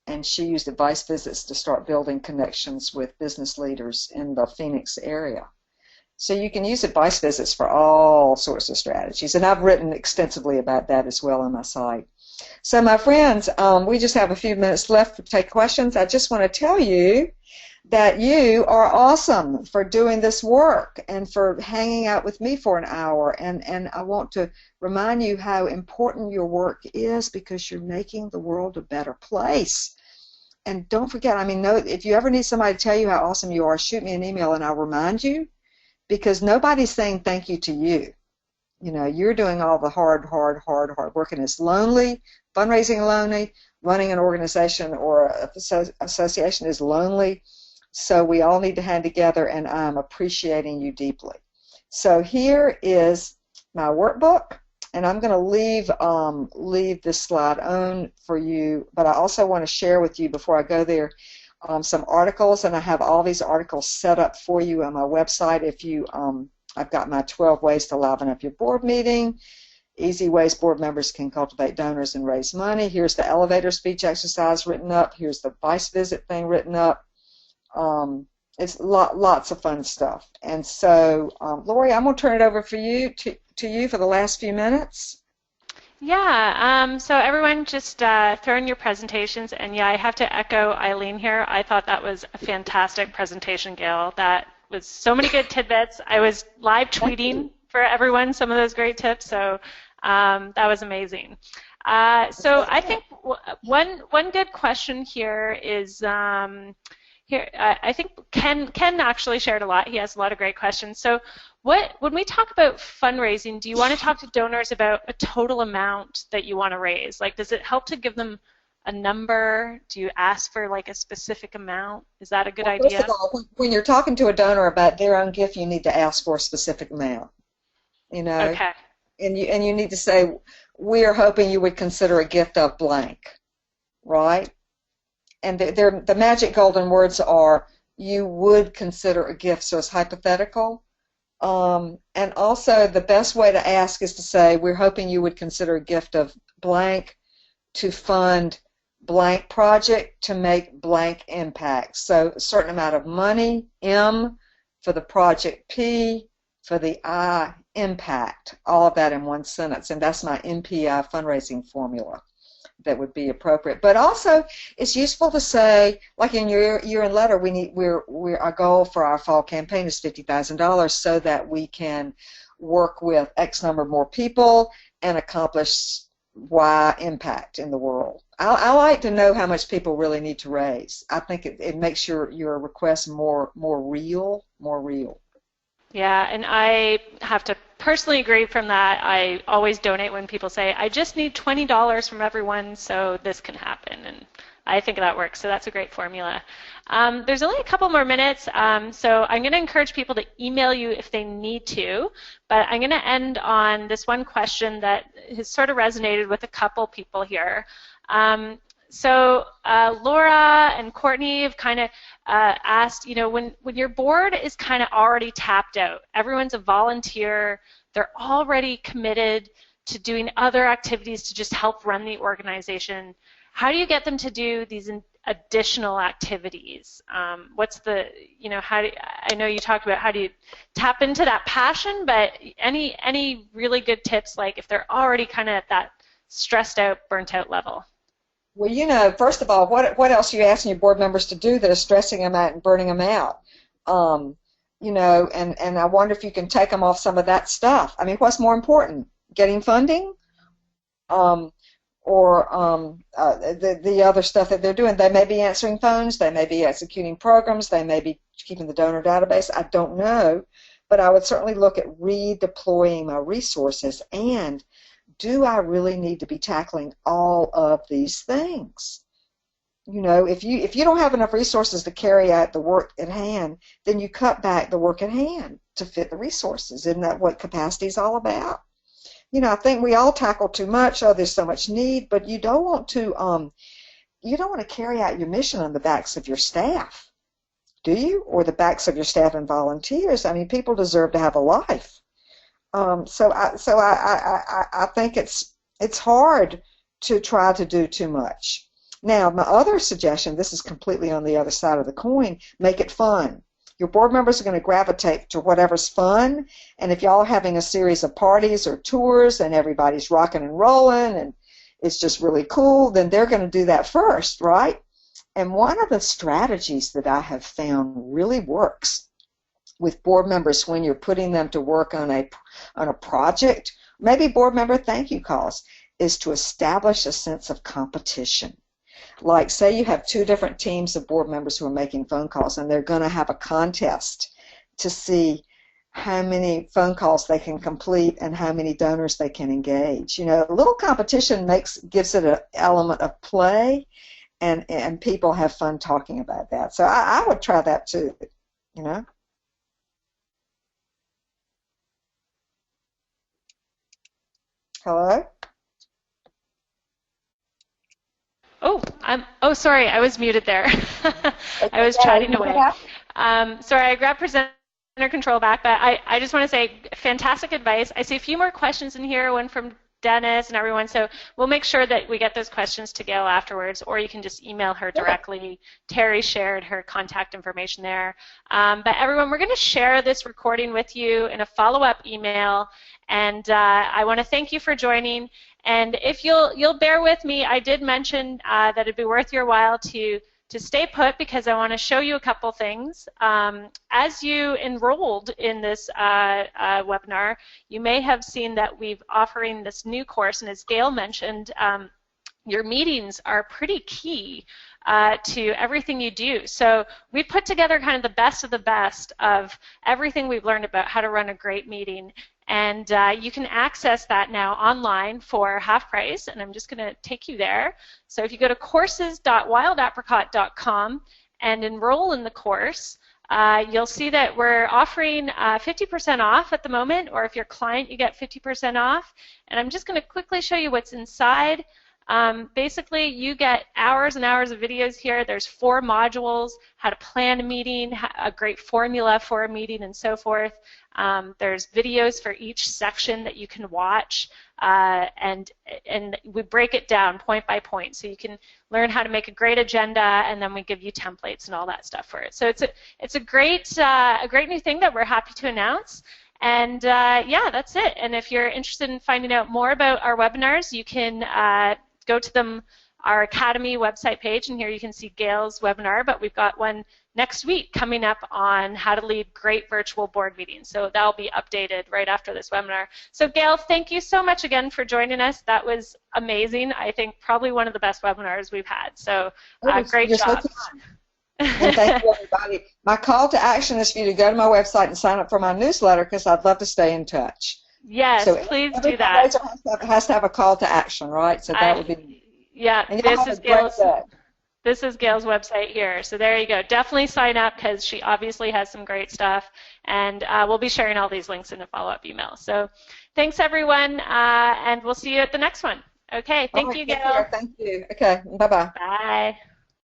and she used advice visits to start building connections with business leaders in the Phoenix area. So you can use advice visits for all sorts of strategies, and I've written extensively about that as well on my site. So my friends, we just have a few minutes left to take questions. I just want to tell you that you are awesome for doing this work and for hanging out with me for an hour, and I want to remind you how important your work is, because you're making the world a better place. And don't forget, if you ever need somebody to tell you how awesome you are, shoot me an email and I'll remind you, because nobody's saying thank you to you. You're doing all the hard work, and it's lonely. Fundraising lonely, running an organization or an association is lonely. So we all need to hang together, and I'm appreciating you deeply. So here is my workbook, and I'm going to leave this slide on for you, but I also want to share with you before I go there some articles, and I have all these articles set up for you on my website. I've got my 12 ways to liven up your board meeting, easy ways board members can cultivate donors and raise money. Here's the elevator speech exercise written up. Here's the vice visit thing written up. It's lots of fun stuff. And so, Lori, I'm going to turn it over to you for the last few minutes.
Yeah, so everyone just throw in your presentations, and yeah, I have to echo Eileen here. I thought that was a fantastic presentation, Gail. That was so many good tidbits. I was live tweeting for everyone some of those great tips, so that was amazing. So I think one good question here is, I think Ken actually shared a lot. He has a lot of great questions. So when we talk about fundraising, do you want to talk to donors about a total amount that you want to raise? Like, does it help to give them a number? Do you ask for like a specific amount? Is that a good idea?
First of all, when you're talking to a donor about their own gift, you need to ask for a specific amount.
Okay.
And you need to say, we are hoping you would consider a gift of blank, right? And the magic golden words are, you would consider a gift, so it's hypothetical. And also the best way to ask is to say, we're hoping you would consider a gift of blank to fund blank project to make blank impact. So a certain amount of money, M, for the project, P, for the I, impact. All of that in one sentence, and that's my MPI fundraising formula that would be appropriate. But also, it's useful to say, like in your year-end letter, our goal for our fall campaign is $50,000 so that we can work with X number more people and accomplish Y impact in the world. I like to know how much people really need to raise. I think it makes your request more real.
Yeah, and I have to personally agree from that. I always donate when people say, I just need $20 from everyone so this can happen. And I think that works, so that's a great formula. There's only a couple more minutes, so I'm going to encourage people to email you if they need to, but I'm going to end on this one question that has sort of resonated with a couple people here. So Laura and Courtney have kind of asked, when your board is kind of already tapped out, everyone's a volunteer, they're already committed to doing other activities to just help run the organization, how do you get them to do these additional activities? What's the, I know you talked about how do you tap into that passion, but any really good tips, like if they're already kind of at that stressed out, burnt out level?
Well, first of all, what else are you asking your board members to do that is stressing them out and burning them out? And I wonder if you can take them off some of that stuff. I mean, what's more important, getting funding, or the other stuff that they're doing? They may be answering phones, they may be executing programs, they may be keeping the donor database. I don't know, but I would certainly look at redeploying my resources. And do I really need to be tackling all of these things? You know, if you don't have enough resources to carry out the work at hand, then you cut back the work at hand to fit the resources. Isn't that what capacity is all about? You know, I think we all tackle too much. Oh, there's so much need, but you don't want to carry out your mission on the backs of your staff, do you? Or the backs of your staff and volunteers. I mean, people deserve to have a life. So I think it's hard to try to do too much. Now, my other suggestion, this is completely on the other side of the coin, make it fun. Your board members are going to gravitate to whatever's fun, and if y'all are having a series of parties or tours and everybody's rocking and rolling and it's just really cool, then they're going to do that first, right? And one of the strategies that I have found really works with board members when you're putting them to work on a project, maybe board member thank you calls, is to establish a sense of competition. Like, say you have two different teams of board members who are making phone calls, and they're going to have a contest to see how many phone calls they can complete and how many donors they can engage. You know, a little competition gives it an element of play, and people have fun talking about that. So I would try that too, you know. Hello?
Oh, sorry, I was muted there. I was chatting away. Sorry, I grabbed presenter control back, but I just want to say fantastic advice. I see a few more questions in here, one from Dennis and everyone, so we'll make sure that we get those questions to Gail afterwards, or you can just email her directly. Terry shared her contact information there. But everyone, we're going to share this recording with you in a follow-up email, and I want to thank you for joining. And if you'll bear with me, I did mention that it'd be worth your while to stay put, because I want to show you a couple things. As you enrolled in this webinar, you may have seen that we've offering this new course, and as Gail mentioned, your meetings are pretty key to everything you do. So we put together kind of the best of everything we've learned about how to run a great meeting. And you can access that now online for half price, and I'm just going to take you there. So if you go to courses.wildapricot.com and enroll in the course, you'll see that we're offering 50% off at the moment, or if you're a client, you get 50% off. And I'm just going to quickly show you what's inside. Basically, you get hours and hours of videos here. There's 4 modules: how to plan a meeting, a great formula for a meeting, and so forth. There's videos for each section that you can watch, and we break it down point by point, so you can learn how to make a great agenda, and then we give you templates and all that stuff for it. So it's a great new thing that we're happy to announce. And yeah, that's it. And if you're interested in finding out more about our webinars, you can go to our Academy website page, and here you can see Gail's webinar, but we've got one next week coming up on how to lead great virtual board meetings. So that'll be updated right after this webinar. So Gail, thank you so much again for joining us. That was amazing. I think probably one of the best webinars we've had. So great job.
And thank you, everybody. My call to action is for you to go to my website and sign up for my newsletter, because I'd love to stay in touch.
Yes, so please do that.
Has to have a call to action, right? So that would be.
Yeah, this is Gail's website here. So there you go. Definitely sign up, because she obviously has some great stuff, and we'll be sharing all these links in a follow-up email. So thanks, everyone, and we'll see you at the next one. Okay, thank you, Gail.
Thank you. Okay, bye-bye.
Bye.